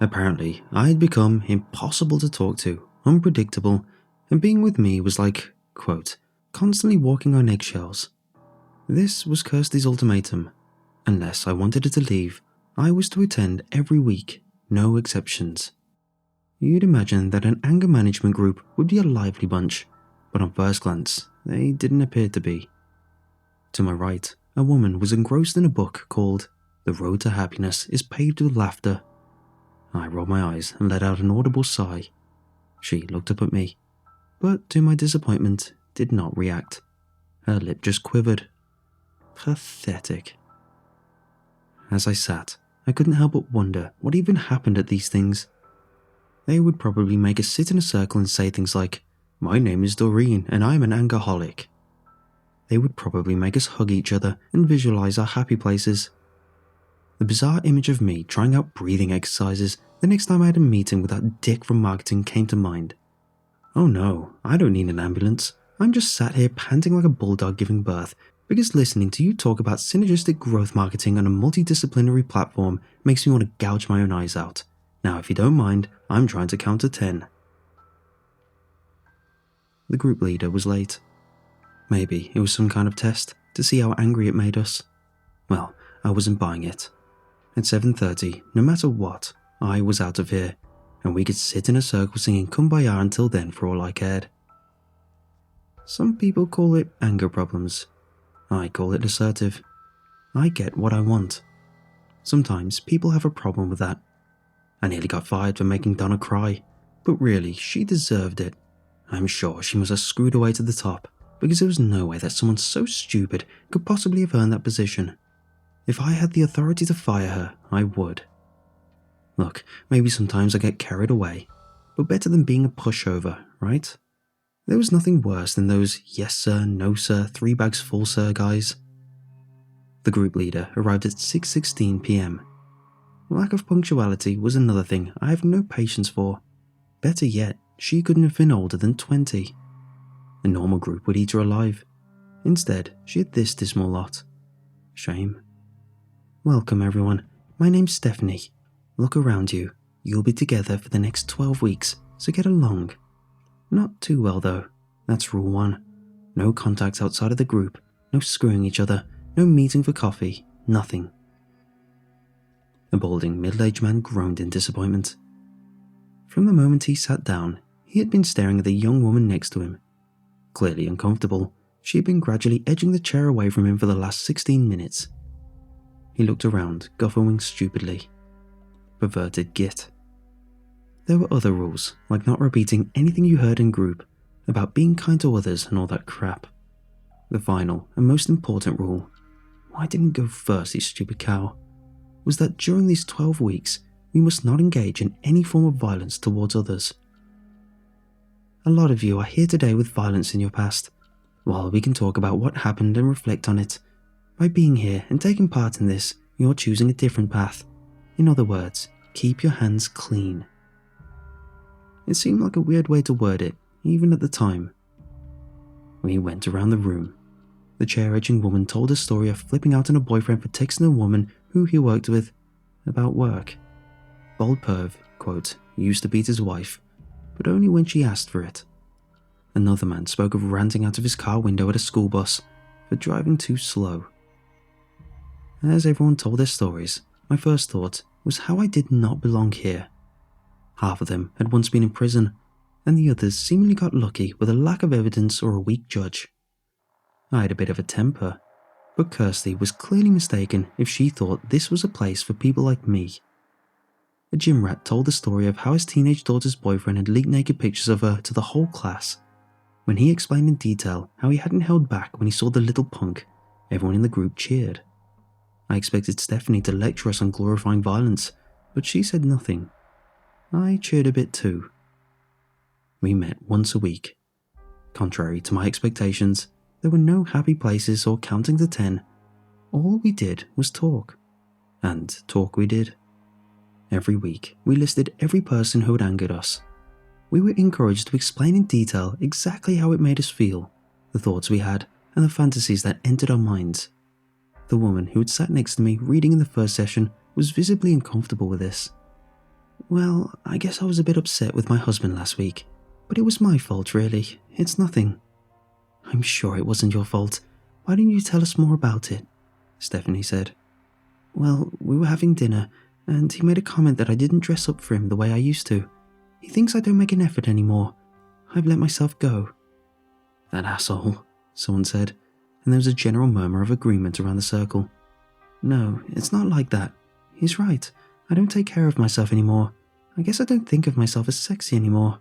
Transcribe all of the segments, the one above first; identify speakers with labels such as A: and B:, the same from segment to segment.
A: Apparently, I had become impossible to talk to, unpredictable, and being with me was like, quote, constantly walking on eggshells. This was Kirsty's ultimatum. Unless I wanted her to leave, I was to attend every week, no exceptions. You'd imagine that an anger management group would be a lively bunch, but on first glance, they didn't appear to be. To my right, a woman was engrossed in a book called The Road to Happiness is Paved with Laughter. I rolled my eyes and let out an audible sigh. She looked up at me, but to my disappointment, did not react. Her lip just quivered. Pathetic. As I sat, I couldn't help but wonder what even happened at these things. They would probably make us sit in a circle and say things like, "My name is Doreen and I'm an angerholic." They would probably make us hug each other and visualize our happy places. The bizarre image of me trying out breathing exercises the next time I had a meeting with that dick from marketing came to mind. Oh no, I don't need an ambulance. I'm just sat here panting like a bulldog giving birth because listening to you talk about synergistic growth marketing on a multidisciplinary platform makes me want to gouge my own eyes out. Now, if you don't mind, I'm trying to count to 10. The group leader was late. Maybe it was some kind of test to see how angry it made us. Well, I wasn't buying it. At 7:30, no matter what, I was out of here, and we could sit in a circle singing Kumbaya until then for all I cared. Some people call it anger problems. I call it assertive. I get what I want. Sometimes people have a problem with that. I nearly got fired for making Donna cry, but really, she deserved it. I'm sure she must have screwed her way to the top, because there was no way that someone so stupid could possibly have earned that position. If I had the authority to fire her, I would. Look, maybe sometimes I get carried away, but better than being a pushover, right? There was nothing worse than those yes sir, no sir, 3 bags full sir guys. The group leader arrived at 6:16 p.m. Lack of punctuality was another thing I have no patience for. Better yet, she couldn't have been older than 20. A normal group would eat her alive. Instead, she had this dismal lot. Shame. Welcome everyone, my name's Stephanie. Look around you, you'll be together for the next 12 weeks, so get along. Not too well though, that's rule 1. No contact outside of the group, no screwing each other, no meeting for coffee, nothing. A balding middle-aged man groaned in disappointment. From the moment he sat down, he had been staring at the young woman next to him. Clearly uncomfortable, she had been gradually edging the chair away from him for the last 16 minutes. He looked around, guffawing stupidly. Perverted git. There were other rules, like not repeating anything you heard in group, about being kind to others and all that crap. The final and most important rule, why didn't it go first, you stupid cow, was that during these 12 weeks, we must not engage in any form of violence towards others. A lot of you are here today with violence in your past. While we can talk about what happened and reflect on it, by being here and taking part in this, you're choosing a different path. In other words, keep your hands clean. It seemed like a weird way to word it, even at the time. We went around the room. The chair-edging woman told a story of flipping out on a boyfriend for texting a woman who he worked with about work. Bold perv, quote, used to beat his wife, but only when she asked for it. Another man spoke of ranting out of his car window at a school bus for driving too slow. As everyone told their stories, my first thought was how I did not belong here. Half of them had once been in prison, and the others seemingly got lucky with a lack of evidence or a weak judge. I had a bit of a temper, but Kirsty was clearly mistaken if she thought this was a place for people like me. A gym rat told the story of how his teenage daughter's boyfriend had leaked naked pictures of her to the whole class. When he explained in detail how he hadn't held back when he saw the little punk, everyone in the group cheered. I expected Stephanie to lecture us on glorifying violence, but she said nothing. I cheered a bit too. We met once a week. Contrary to my expectations, there were no happy places or counting to 10. All we did was talk. And talk we did. Every week, we listed every person who had angered us. We were encouraged to explain in detail exactly how it made us feel, the thoughts we had, and the fantasies that entered our minds. The woman who had sat next to me reading in the first session was visibly uncomfortable with this. Well, I guess I was a bit upset with my husband last week, but it was my fault, really. It's nothing. I'm sure it wasn't your fault. Why didn't you tell us more about it? Stephanie said. Well, we were having dinner, and he made a comment that I didn't dress up for him the way I used to. He thinks I don't make an effort anymore. I've let myself go. That asshole, someone said, and there was a general murmur of agreement around the circle. No, it's not like that. He's right. I don't take care of myself anymore. I guess I don't think of myself as sexy anymore.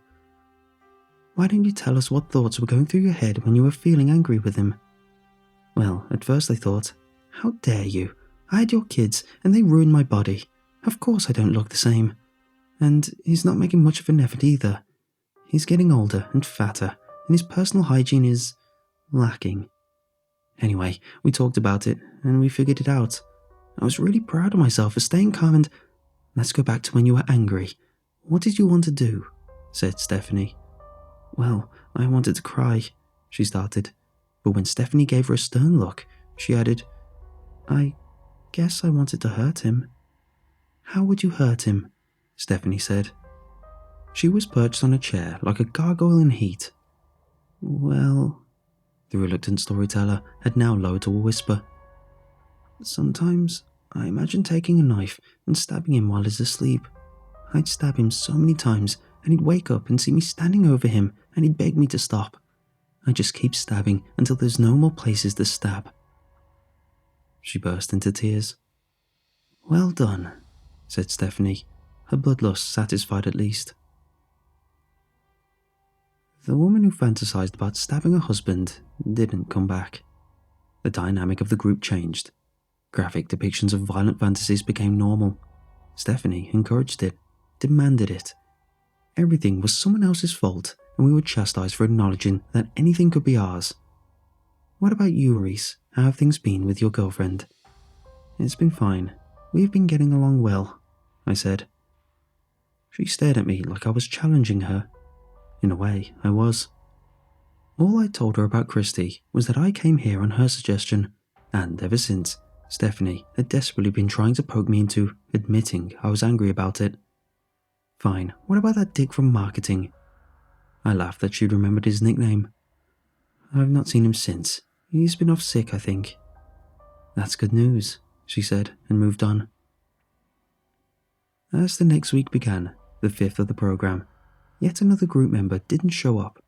A: Why didn't you tell us what thoughts were going through your head when you were feeling angry with him? Well, at first I thought, how dare you? I had your kids, and they ruined my body. Of course I don't look the same. And he's not making much of an effort either. He's getting older and fatter, and his personal hygiene is lacking. Anyway, we talked about it, and we figured it out. I was really proud of myself for staying calm and... Let's go back to when you were angry. What did you want to do? Said Stephanie. Well, I wanted to cry, she started. But when Stephanie gave her a stern look, she added, I guess I wanted to hurt him. How would you hurt him? Stephanie said. She was perched on a chair like a gargoyle in heat. Well, the reluctant storyteller had now lowered to a whisper. Sometimes I imagine taking a knife and stabbing him while he's asleep. I'd stab him so many times, and he'd wake up and see me standing over him, and he'd beg me to stop. I just keep stabbing until there's no more places to stab. She burst into tears. Well done, said Stephanie, her bloodlust satisfied at least. The woman who fantasized about stabbing her husband didn't come back. The dynamic of the group changed. Graphic depictions of violent fantasies became normal. Stephanie encouraged it, demanded it. Everything was someone else's fault, and we were chastised for acknowledging that anything could be ours. What about you, Reese? How have things been with your girlfriend? It's been fine. We've been getting along well, I said. She stared at me like I was challenging her. In a way, I was. All I told her about Christy was that I came here on her suggestion, and ever since, Stephanie had desperately been trying to poke me into admitting I was angry about it. Fine, what about that dick from marketing? I laughed that she'd remembered his nickname. I've not seen him since. He's been off sick, I think. That's good news, she said, and moved on. As the next week began, the 5th of the program, yet another group member didn't show up.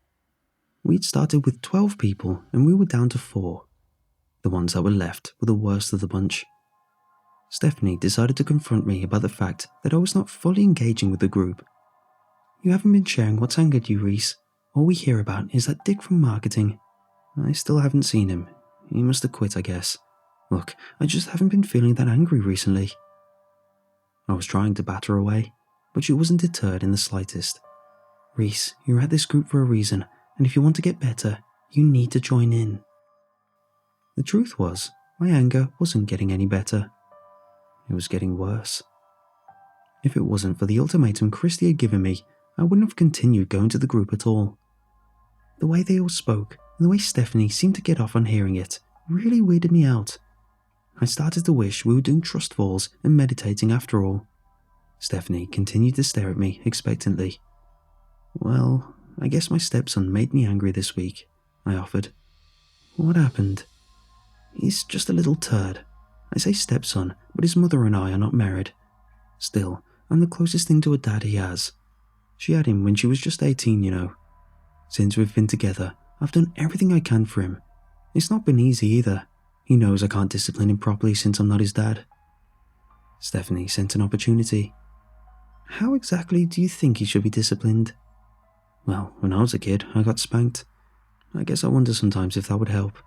A: We'd started with 12 people, and we were down to 4. The ones that were left were the worst of the bunch. Stephanie decided to confront me about the fact that I was not fully engaging with the group. You haven't been sharing what's angered you, Reese. All we hear about is that dick from marketing. I still haven't seen him. He must have quit, I guess. Look, I just haven't been feeling that angry recently. I was trying to batter away, but she wasn't deterred in the slightest. Reese, you're at this group for a reason, and if you want to get better, you need to join in. The truth was, my anger wasn't getting any better. It was getting worse. If it wasn't for the ultimatum Christy had given me, I wouldn't have continued going to the group at all. The way they all spoke, and the way Stephanie seemed to get off on hearing it, really weirded me out. I started to wish we were doing trust falls and meditating after all. Stephanie continued to stare at me expectantly. Well, I guess my stepson made me angry this week, I offered. What happened? He's just a little turd. I say stepson, but his mother and I are not married. Still, I'm the closest thing to a dad he has. She had him when she was just 18, you know. Since we've been together, I've done everything I can for him. It's not been easy either. He knows I can't discipline him properly since I'm not his dad. Stephanie sent an opportunity. How exactly do you think he should be disciplined? Well, when I was a kid, I got spanked. I guess I wonder sometimes if that would help.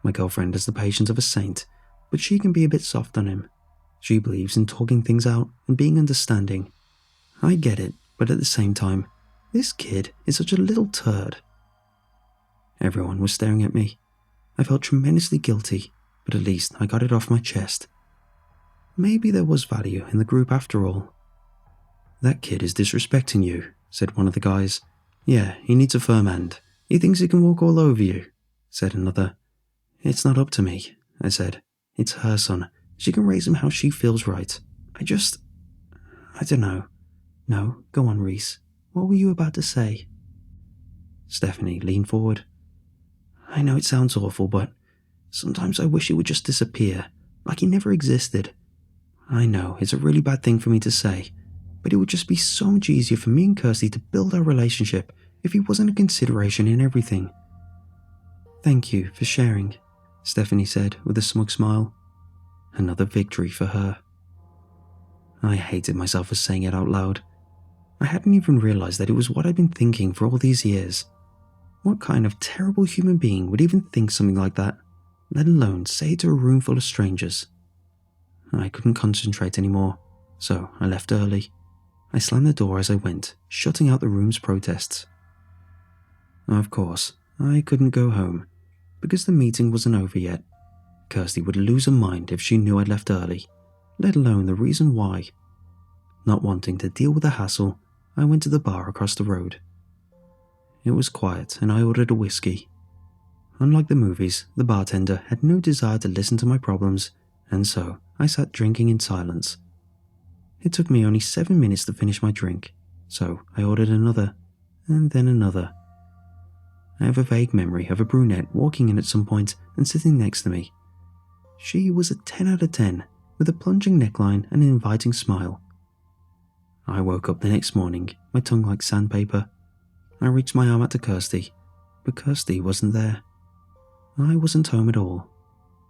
A: My girlfriend has the patience of a saint, but she can be a bit soft on him. She believes in talking things out and being understanding. I get it, but at the same time, this kid is such a little turd. Everyone was staring at me. I felt tremendously guilty, but at least I got it off my chest. Maybe there was value in the group after all. That kid is disrespecting you, said one of the guys. Yeah, he needs a firm hand. He thinks he can walk all over you, said another. It's not up to me, I said. It's her son. She can raise him how she feels right. I don't know. No, go on, Reese. What were you about to say? Stephanie leaned forward. I know it sounds awful, but sometimes I wish he would just disappear, like he never existed. I know it's a really bad thing for me to say, but it would just be so much easier for me and Kirsty to build our relationship if he wasn't a consideration in everything. Thank you for sharing, Stephanie said with a smug smile. Another victory for her. I hated myself for saying it out loud. I hadn't even realized that it was what I'd been thinking for all these years. What kind of terrible human being would even think something like that, let alone say it to a room full of strangers? I couldn't concentrate anymore, so I left early. I slammed the door as I went, shutting out the room's protests. Of course, I couldn't go home, because the meeting wasn't over yet. Kirsty would lose her mind if she knew I'd left early, let alone the reason why. Not wanting to deal with the hassle, I went to the bar across the road. It was quiet and I ordered a whiskey. Unlike the movies, the bartender had no desire to listen to my problems, and so I sat drinking in silence. It took me only 7 minutes to finish my drink, so I ordered another, and then another. I have a vague memory of a brunette walking in at some point and sitting next to me. She was a 10 out of 10, with a plunging neckline and an inviting smile. I woke up the next morning, my tongue like sandpaper. I reached my arm out to Kirsty, but Kirsty wasn't there. I wasn't home at all,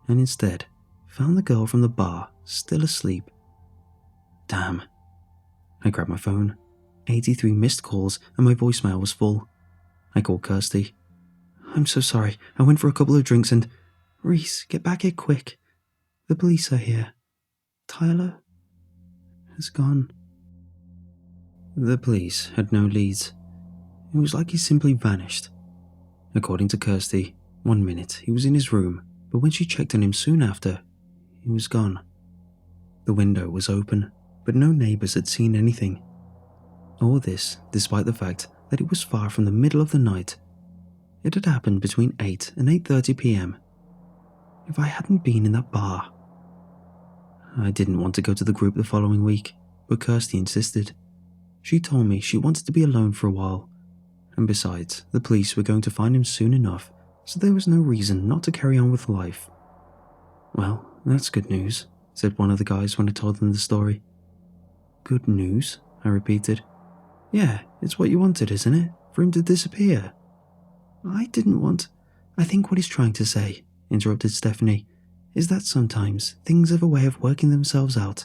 A: and instead found the girl from the bar still asleep. Damn. I grabbed my phone. 83 missed calls and my voicemail was full. I called Kirsty. I'm so sorry, I went for a couple of drinks and... Reese, get back here quick. The police are here. Tyler has gone. The police had no leads. It was like he simply vanished. According to Kirsty, 1 minute he was in his room, but when she checked on him soon after, he was gone. The window was open, but no neighbours had seen anything. All this despite the fact that it was far from the middle of the night. It had happened between 8 and 8:30 p.m. If I hadn't been in that bar... I didn't want to go to the group the following week, but Kirsty insisted. She told me she wanted to be alone for a while, and besides, the police were going to find him soon enough, so there was no reason not to carry on with life. Well, that's good news, said one of the guys when I told them the story. Good news? I repeated. Yeah, it's what you wanted, isn't it? For him to disappear. I didn't want... I think what he's trying to say, interrupted Stephanie, is that sometimes things have a way of working themselves out.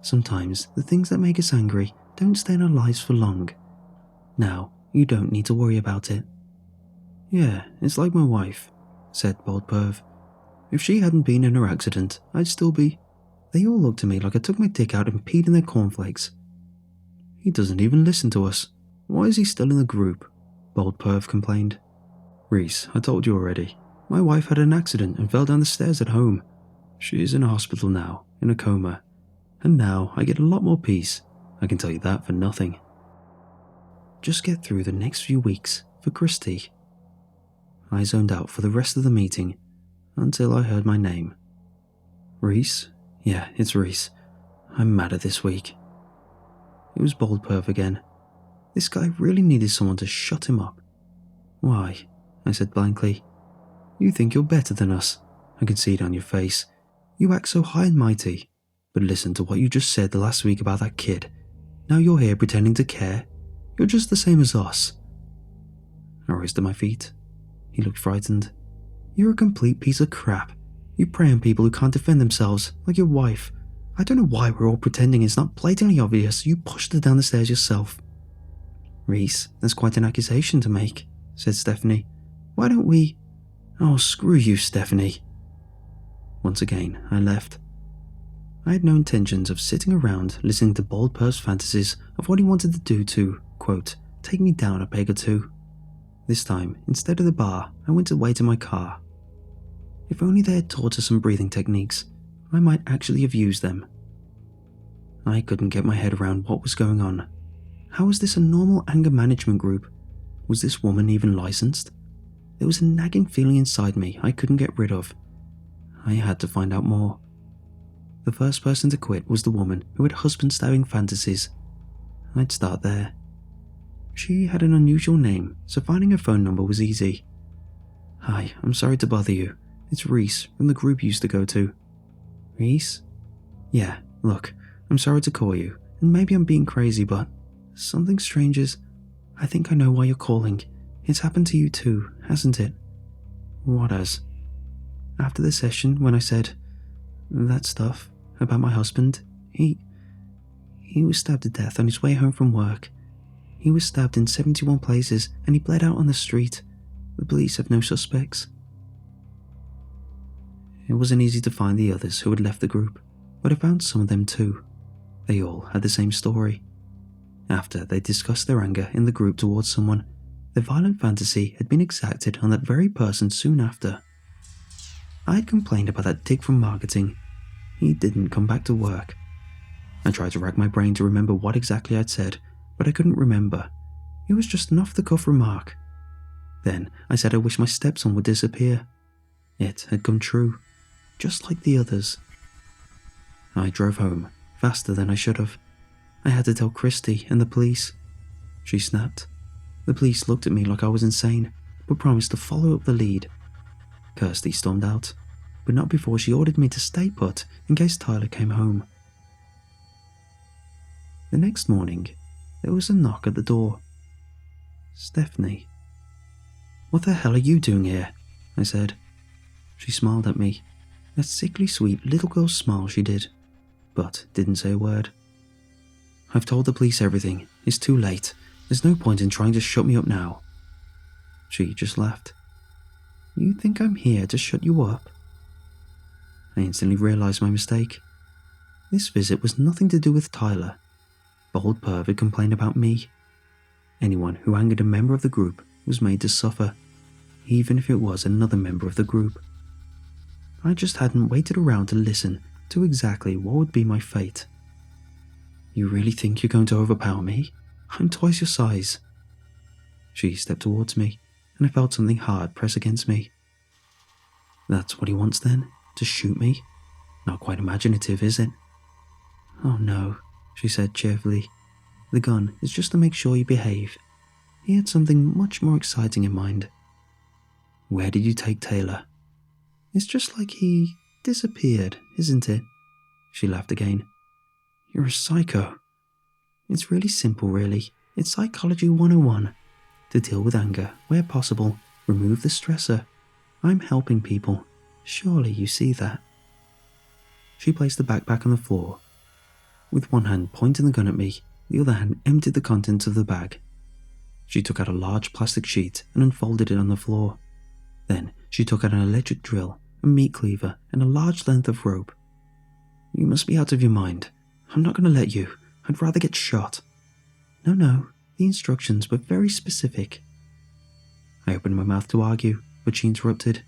A: Sometimes the things that make us angry don't stay in our lives for long. Now, you don't need to worry about it. Yeah, it's like my wife, said Bald Perv. If she hadn't been in her accident, I'd still be... They all looked at me like I took my dick out and peed in their cornflakes. He doesn't even listen to us. Why is he still in the group? Bald Perv complained. Reese, I told you already. My wife had an accident and fell down the stairs at home. She is in a hospital now, in a coma. And now I get a lot more peace. I can tell you that for nothing. Just get through the next few weeks for Christy. I zoned out for the rest of the meeting until I heard my name. Reese? Yeah, it's Reese. I'm mad at this week. It was Bald Perv again. This guy really needed someone to shut him up. Why? I said blankly. You think you're better than us. I can see it on your face. You act so high and mighty. But listen to what you just said the last week about that kid. Now you're here pretending to care. You're just the same as us. I rose to my feet. He looked frightened. You're a complete piece of crap. You prey on people who can't defend themselves, like your wife. I don't know why we're all pretending it's not blatantly obvious you pushed her down the stairs yourself. Reese, that's quite an accusation to make, said Stephanie. Why don't we... Oh, screw you, Stephanie. Once again, I left. I had no intentions of sitting around listening to Bald Perv's fantasies of what he wanted to do to, quote, take me down a peg or two. This time, instead of the bar, I went to wait in my car. If only they had taught us some breathing techniques, I might actually have used them. I couldn't get my head around what was going on. How was this a normal anger management group? Was this woman even licensed? There was a nagging feeling inside me I couldn't get rid of. I had to find out more. The first person to quit was the woman who had husband-stabbing fantasies. I'd start there. She had an unusual name, so finding her phone number was easy. "Hi, I'm sorry to bother you. It's Reese from the group you used to go to." "Reese?" "Yeah, look, I'm sorry to call you, and maybe I'm being crazy, but something strange is... I think I know why you're calling. It's happened to you too, hasn't it?" "What has?" "After the session, when I said that stuff about my husband, he was stabbed to death on his way home from work. He was stabbed in 71 places and he bled out on the street. The police have no suspects." It wasn't easy to find the others who had left the group, but I found some of them too. They all had the same story. After they discussed their anger in the group towards someone, their violent fantasy had been exacted on that very person soon after. I had complained about that dick from marketing. He didn't come back to work. I tried to rack my brain to remember what exactly I'd said, but I couldn't remember. It was just an off-the-cuff remark. Then I said I wished my stepson would disappear. It had come true, just like the others. I drove home, faster than I should have. I had to tell Christy and the police. She snapped. The police looked at me like I was insane, but promised to follow up the lead. Kirsty stormed out, but not before she ordered me to stay put in case Tyler came home. The next morning, there was a knock at the door. "Stephanie." "What the hell are you doing here?" I said. She smiled at me. That sickly sweet little girl smile she did, but didn't say a word. "I've told the police everything. It's too late. There's no point in trying to shut me up now." She just laughed. "You think I'm here to shut you up?" I instantly realized my mistake. This visit was nothing to do with Tyler. Bold Perv had complained about me. Anyone who angered a member of the group was made to suffer, even if it was another member of the group. I just hadn't waited around to listen to exactly what would be my fate. "You really think you're going to overpower me? I'm twice your size." She stepped towards me, and I felt something hard press against me. "That's what he wants then? To shoot me? Not quite imaginative, is it?" "Oh no," she said cheerfully. "The gun is just to make sure you behave." He had something much more exciting in mind. "Where did you take Taylor?" "It's just like he disappeared, isn't it?" She laughed again. "You're a psycho." "It's really simple, really. It's Psychology 101. To deal with anger, where possible, remove the stressor. I'm helping people. Surely you see that." She placed the backpack on the floor. With one hand pointing the gun at me, the other hand emptied the contents of the bag. She took out a large plastic sheet and unfolded it on the floor. Then she took out an electric drill, a meat cleaver, and a large length of rope. "You must be out of your mind. I'm not going to let you. I'd rather get shot." No, the instructions were very specific." I opened my mouth to argue, but she interrupted.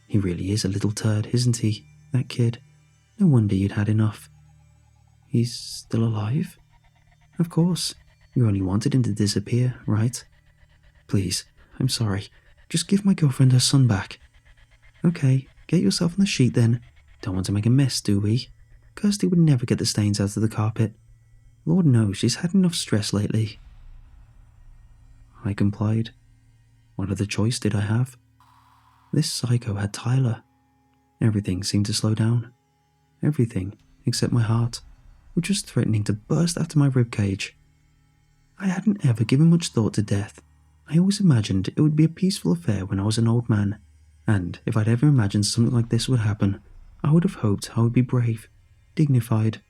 A: "He really is a little turd, isn't he? That kid. No wonder you'd had enough." "He's still alive?" "Of course. You only wanted him to disappear, right? Please, I'm sorry. Just give my girlfriend her son back." "Okay, get yourself on the sheet then. Don't want to make a mess, do we? Kirsty would never get the stains out of the carpet. Lord knows she's had enough stress lately." I complied. What other choice did I have? This psycho had Tyler. Everything seemed to slow down. Everything except my heart, which was threatening to burst out of my ribcage. I hadn't ever given much thought to death. I always imagined it would be a peaceful affair when I was an old man, and if I'd ever imagined something like this would happen, I would have hoped I would be brave, dignified.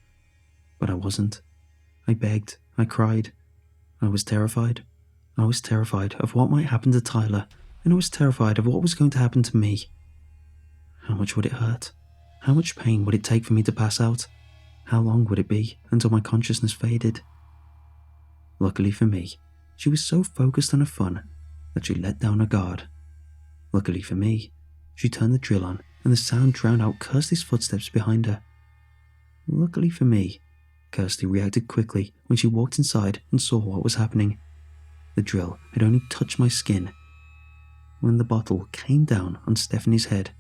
A: But I wasn't. I begged, I cried. I was terrified. I was terrified of what might happen to Tyler, and I was terrified of what was going to happen to me. How much would it hurt? How much pain would it take for me to pass out? How long would it be until my consciousness faded? Luckily for me, she was so focused on her fun that she let down her guard. Luckily for me, she turned the drill on and the sound drowned out Kirsty's footsteps behind her. Luckily for me, Kirsty reacted quickly when she walked inside and saw what was happening. The drill had only touched my skin when the bottle came down on Stephanie's head.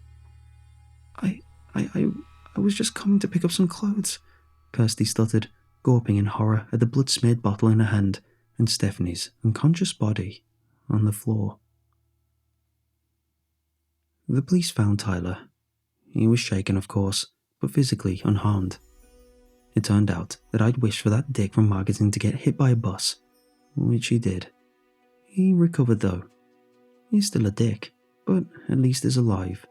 A: I was just coming to pick up some clothes," Kirsty stuttered, gawping in horror at the blood-smeared bottle in her hand and Stephanie's unconscious body on the floor. The police found Tyler. He was shaken, of course, but physically unharmed. It turned out that I'd wished for that dick from marketing to get hit by a bus, which he did. He recovered though. He's still a dick, but at least is alive.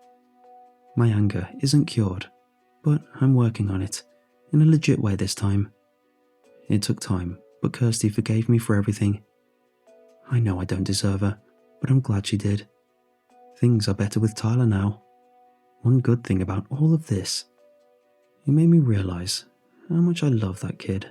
A: My anger isn't cured, but I'm working on it, in a legit way this time. It took time, but Kirsty forgave me for everything. I know I don't deserve her, but I'm glad she did. Things are better with Tyler now. One good thing about all of this, it made me realize how much I love that kid.